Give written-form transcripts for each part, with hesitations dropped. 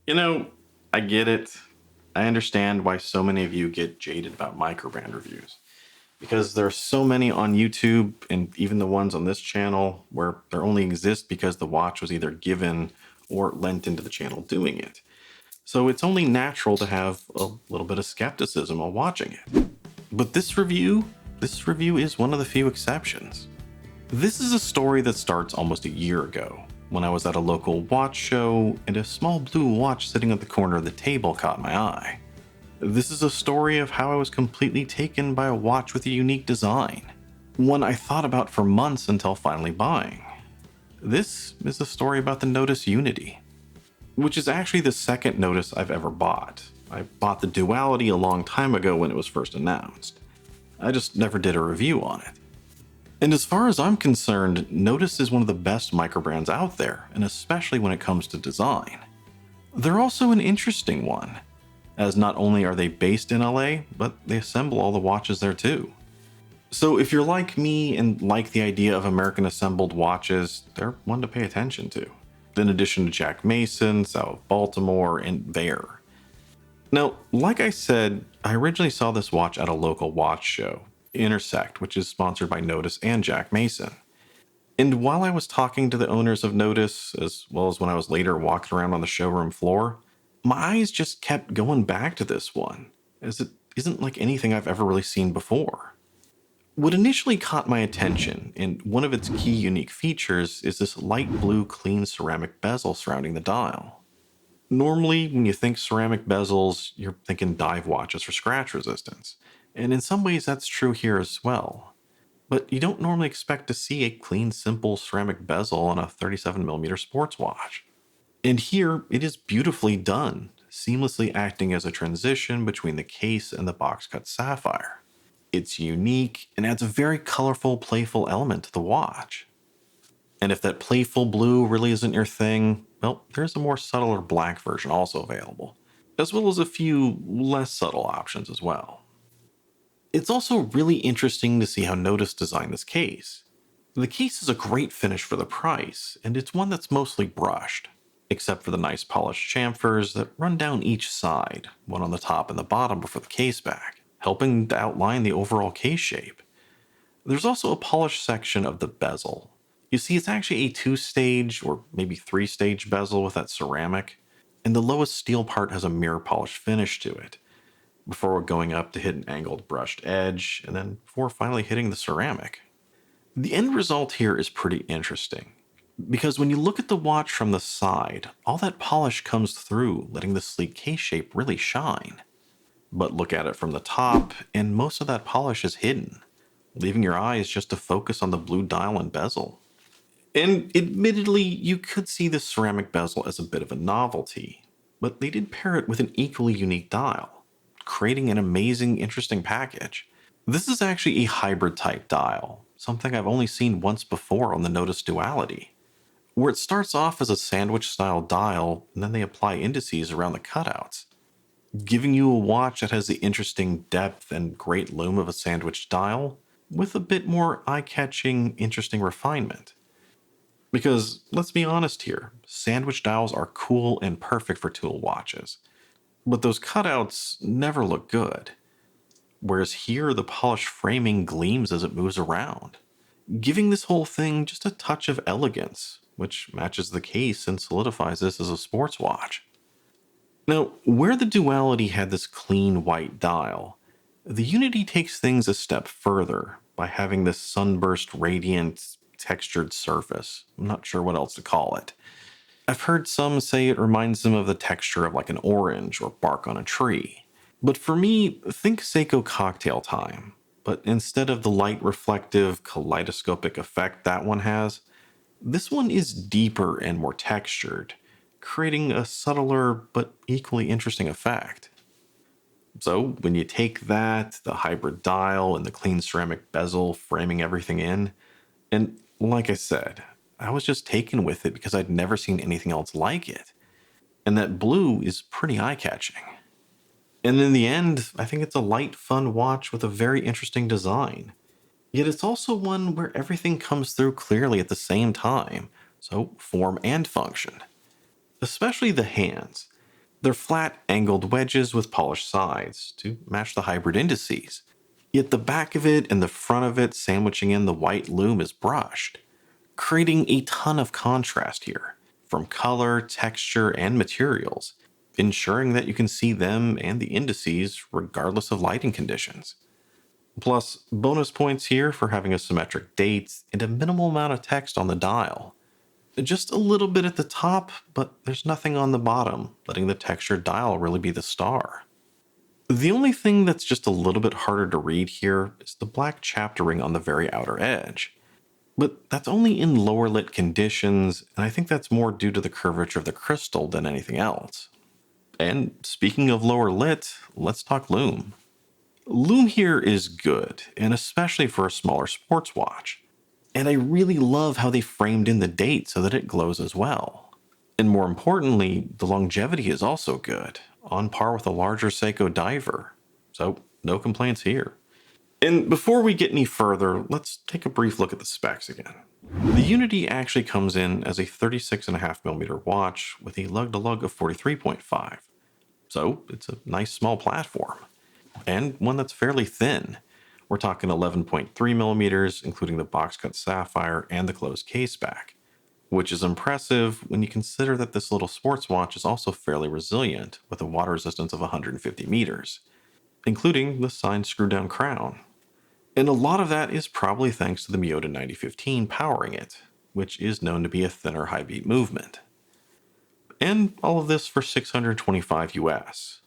You know, I get it. I understand why so many of you get jaded about microbrand reviews. Because there are so many on YouTube and even the ones on this channel where they only exist because the watch was either given or lent into the channel doing it. So it's only natural to have a little bit of skepticism while watching it. But this review is one of the few exceptions. This is a story that starts almost a year ago, when I was at a local watch show and a small blue watch sitting at the corner of the table caught my eye. This is a story of how I was completely taken by a watch with a unique design, one I thought about for months until finally buying. This is a story about the Nodus Unity, which is actually the second Nodus I've ever bought. I bought the Duality a long time ago when it was first announced. I just never did a review on it. And as far as I'm concerned, Nodus is one of the best microbrands out there, and especially when it comes to design. They're also an interesting one, as not only are they based in LA, but they assemble all the watches there too. So if you're like me and like the idea of American assembled watches, they're one to pay attention to. In addition to Jack Mason, South of Baltimore, and Bear. Now, like I said, I originally saw this watch at a local watch show, Intersect, which is sponsored by Nodus and Jack Mason. And while I was talking to the owners of Nodus, as well as when I was later walking around on the showroom floor, my eyes just kept going back to this one, as it isn't like anything I've ever really seen before. What initially caught my attention, and one of its key unique features, is this light blue clean ceramic bezel surrounding the dial. Normally, when you think ceramic bezels, you're thinking dive watches for scratch resistance, and in some ways that's true here as well. But you don't normally expect to see a clean, simple ceramic bezel on a 37mm sports watch. And here, it is beautifully done, seamlessly acting as a transition between the case and the box cut sapphire. It's unique and adds a very colorful, playful element to the watch. And if that playful blue really isn't your thing, well, there's a more subtler black version also available, as well as a few less subtle options as well. It's also really interesting to see how Nodus designed this case. The case is a great finish for the price, and it's one that's mostly brushed, except for the nice polished chamfers that run down each side, one on the top and the bottom before the case back, helping to outline the overall case shape. There's also a polished section of the bezel. You see, it's actually a two-stage or maybe three-stage bezel with that ceramic, and the lowest steel part has a mirror polished finish to it, before going up to hit an angled brushed edge, and then before finally hitting the ceramic. The end result here is pretty interesting, because when you look at the watch from the side, all that polish comes through, letting the sleek case shape really shine. But look at it from the top, and most of that polish is hidden, leaving your eyes just to focus on the blue dial and bezel. And admittedly, you could see the ceramic bezel as a bit of a novelty, but they did pair it with an equally unique dial, creating an amazing, interesting package. This is actually a hybrid type dial, something I've only seen once before on the Nodus Duality, where it starts off as a sandwich style dial and then they apply indices around the cutouts, giving you a watch that has the interesting depth and great lume of a sandwich dial, with a bit more eye catching, interesting refinement. Because let's be honest here, sandwich dials are cool and perfect for tool watches, but those cutouts never look good. Whereas here, the polished framing gleams as it moves around, giving this whole thing just a touch of elegance, which matches the case and solidifies this as a sports watch. Now, where the Duality had this clean white dial, the Unity takes things a step further by having this sunburst radiant textured surface. I'm not sure what else to call it. I've heard some say it reminds them of the texture of like an orange or bark on a tree. But for me, think Seiko Cocktail Time. But instead of the light reflective kaleidoscopic effect that one has, this one is deeper and more textured, creating a subtler but equally interesting effect. So when you take that, the hybrid dial, and the clean ceramic bezel framing everything in, and like I said, I was just taken with it because I'd never seen anything else like it. And that blue is pretty eye catching. And in the end, I think it's a light, fun watch with a very interesting design. Yet it's also one where everything comes through clearly at the same time, so form and function. Especially the hands. They're flat, angled wedges with polished sides to match the hybrid indices. Yet the back of it and the front of it sandwiching in the white lume is brushed, creating a ton of contrast here, from color, texture, and materials, ensuring that you can see them and the indices regardless of lighting conditions. Plus, bonus points here for having a symmetric date and a minimal amount of text on the dial. Just a little bit at the top, but there's nothing on the bottom, letting the textured dial really be the star. The only thing that's just a little bit harder to read here is the black chaptering on the very outer edge. But that's only in lower lit conditions, and I think that's more due to the curvature of the crystal than anything else. And speaking of lower lit, let's talk lume. Lume here is good, and especially for a smaller sports watch. And I really love how they framed in the date so that it glows as well. And more importantly, the longevity is also good, on par with a larger Seiko diver. So, no complaints here. And before we get any further, let's take a brief look at the specs again. The Unity actually comes in as a 36.5mm watch with a lug-to-lug of 43.5. So, it's a nice small platform. And one that's fairly thin. We're talking 11.3mm, including the box cut sapphire and the closed case back, which is impressive when you consider that this little sports watch is also fairly resilient with a water resistance of 150 meters, including the signed screw down crown. And a lot of that is probably thanks to the Miyota 9015 powering it, which is known to be a thinner high beat movement. And all of this for $625 US,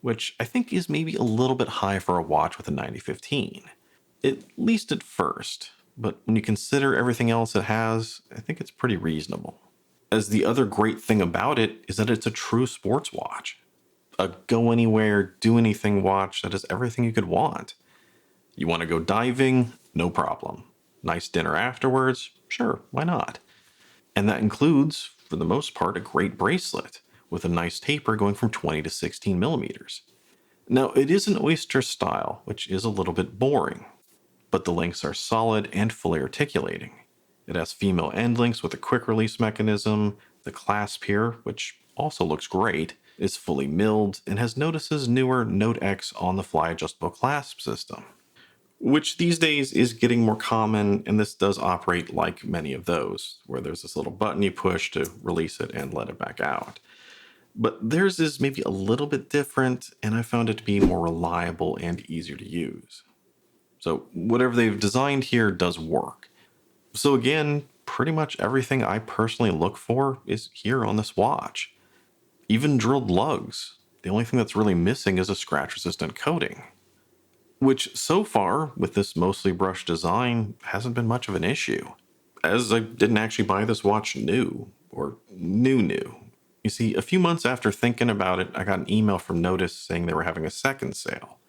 which I think is maybe a little bit high for a watch with a 9015, at least at first, but when you consider everything else it has, I think it's pretty reasonable. As the other great thing about it is that it's a true sports watch. A go anywhere, do anything watch that has everything you could want. You want to go diving? No problem. Nice dinner afterwards? Sure, why not? And that includes, for the most part, a great bracelet with a nice taper going from 20 to 16 millimeters. Now, it is an oyster style, which is a little bit boring, but the links are solid and fully articulating. It has female end links with a quick release mechanism. The clasp here, which also looks great, is fully milled and has Nodus's newer Note X on-the-fly adjustable clasp system, which these days is getting more common, and this does operate like many of those, where there's this little button you push to release it and let it back out. But theirs is maybe a little bit different, and I found it to be more reliable and easier to use. So whatever they've designed here does work. So again, pretty much everything I personally look for is here on this watch. Even drilled lugs. The only thing that's really missing is a scratch-resistant coating, which so far, with this mostly brushed design, hasn't been much of an issue, as I didn't actually buy this watch new. You see, a few months after thinking about it, I got an email from Nodus saying they were having a second sale,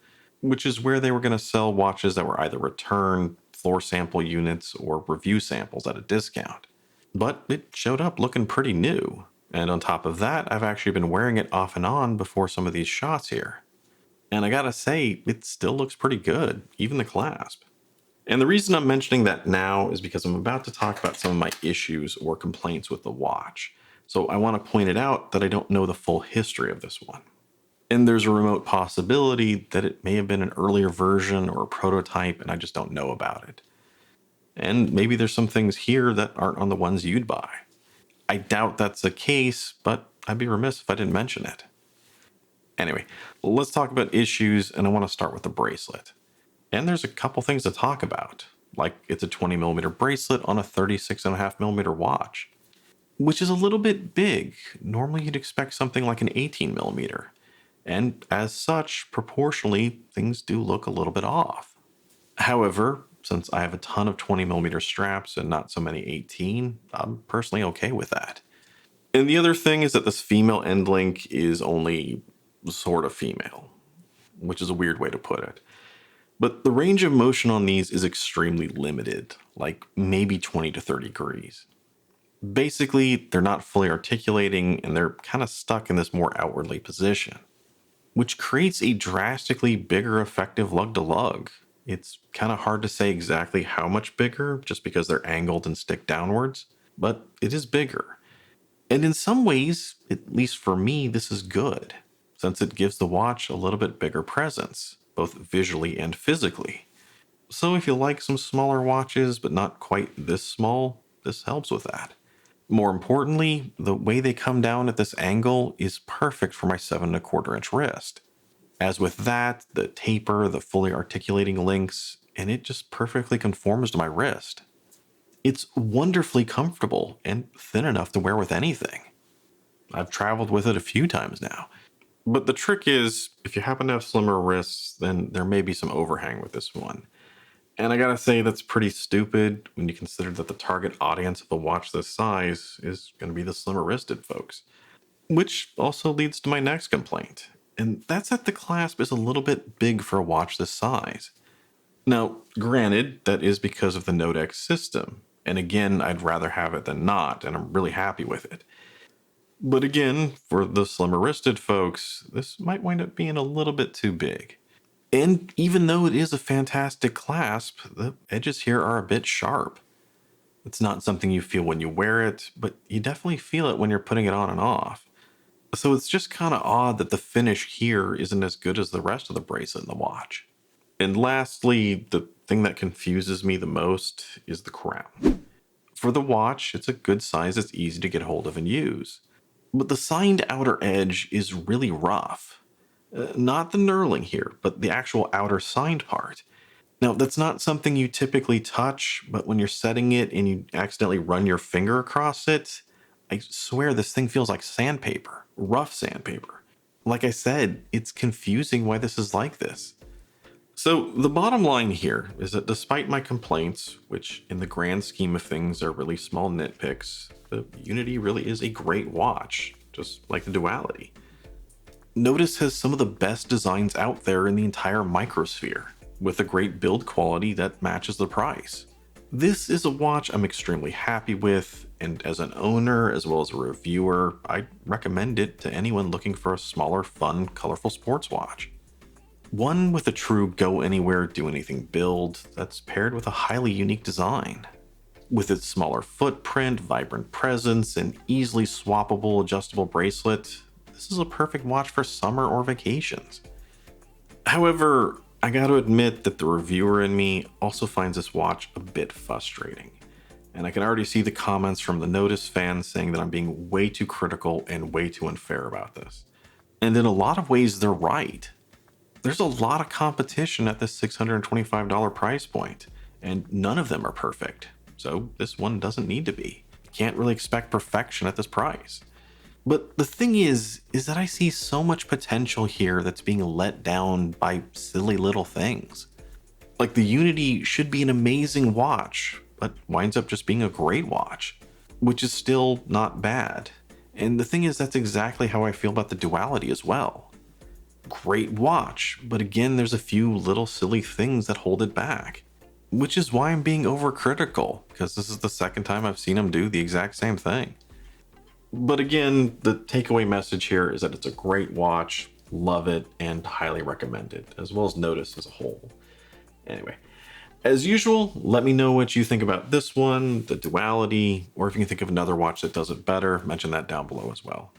which is where they were going to sell watches that were either return, floor sample units, or review samples at a discount. But it showed up looking pretty new, and on top of that, I've actually been wearing it off and on before some of these shots here. And I gotta say, it still looks pretty good, even the clasp. And the reason I'm mentioning that now is because I'm about to talk about some of my issues or complaints with the watch. So I want to point it out that I don't know the full history of this one. And there's a remote possibility that it may have been an earlier version or a prototype and I just don't know about it. And maybe there's some things here that aren't on the ones you'd buy. I doubt that's the case, but I'd be remiss if I didn't mention it. Anyway, let's talk about issues, and I want to start with the bracelet. And there's a couple things to talk about, like it's a 20mm bracelet on a 36.5mm watch, which is a little bit big. Normally you'd expect something like an 18mm, and as such, proportionally, things do look a little bit off. However, since I have a ton of 20mm straps and not so many 18, I'm personally okay with that. And the other thing is that this female end link is only sort of female, which is a weird way to put it. But the range of motion on these is extremely limited, like maybe 20 to 30 degrees. Basically, they're not fully articulating and they're kind of stuck in this more outwardly position, which creates a drastically bigger effective lug to lug. It's kind of hard to say exactly how much bigger just because they're angled and stick downwards, but it is bigger. And in some ways, at least for me, this is good, since it gives the watch a little bit bigger presence, both visually and physically. So if you like some smaller watches, but not quite this small, this helps with that. More importantly, the way they come down at this angle is perfect for my 7¼ inch wrist. As with that, the taper, the fully articulating links, and it just perfectly conforms to my wrist. It's wonderfully comfortable and thin enough to wear with anything. I've traveled with it a few times now. But the trick is, if you happen to have slimmer wrists, then there may be some overhang with this one. And I gotta say, that's pretty stupid when you consider that the target audience of a watch this size is gonna be the slimmer wristed folks. Which also leads to my next complaint, and that's that the clasp is a little bit big for a watch this size. Now, granted, that is because of the Nodus system, and again, I'd rather have it than not, and I'm really happy with it. But again, for the slimmer wristed folks, this might wind up being a little bit too big. And even though it is a fantastic clasp, the edges here are a bit sharp. It's not something you feel when you wear it, but you definitely feel it when you're putting it on and off. So it's just kind of odd that the finish here isn't as good as the rest of the bracelet in the watch. And lastly, the thing that confuses me the most is the crown. For the watch, it's a good size that's easy to get hold of and use. But the signed outer edge is really rough. Not the knurling here, but the actual outer signed part. Now, that's not something you typically touch, but when you're setting it and you accidentally run your finger across it, I swear this thing feels like sandpaper, rough sandpaper. Like I said, it's confusing why this is like this. So, the bottom line here is that despite my complaints, which in the grand scheme of things are really small nitpicks, the Unity really is a great watch, just like the Duality. Nodus has some of the best designs out there in the entire microsphere, with a great build quality that matches the price. This is a watch I'm extremely happy with, and as an owner as well as a reviewer, I'd recommend it to anyone looking for a smaller, fun, colorful sports watch. One with a true go anywhere, do anything build that's paired with a highly unique design. With its smaller footprint, vibrant presence, and easily swappable adjustable bracelet, this is a perfect watch for summer or vacations. However, I gotta admit that the reviewer in me also finds this watch a bit frustrating. And I can already see the comments from the Nodus fans saying that I'm being way too critical and way too unfair about this. And in a lot of ways, they're right. There's a lot of competition at this $625 price point, and none of them are perfect. So this one doesn't need to be. You can't really expect perfection at this price. But the thing is that I see so much potential here that's being let down by silly little things. Like the Unity should be an amazing watch, but winds up just being a great watch, which is still not bad. And the thing is, that's exactly how I feel about the Duality as well. Great watch, but again, there's a few little silly things that hold it back. Which is why I'm being overcritical, because this is the second time I've seen them do the exact same thing. But again, the takeaway message here is that it's a great watch, love it, and highly recommend it, as well as Nodus as a whole. Anyway, as usual, let me know what you think about this one, the Duality, or if you can think of another watch that does it better, mention that down below as well.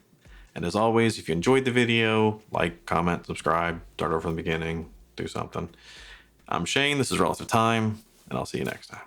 And as always, if you enjoyed the video, like, comment, subscribe, start over from the beginning, do something. I'm Shane, this is Relative Time, and I'll see you next time.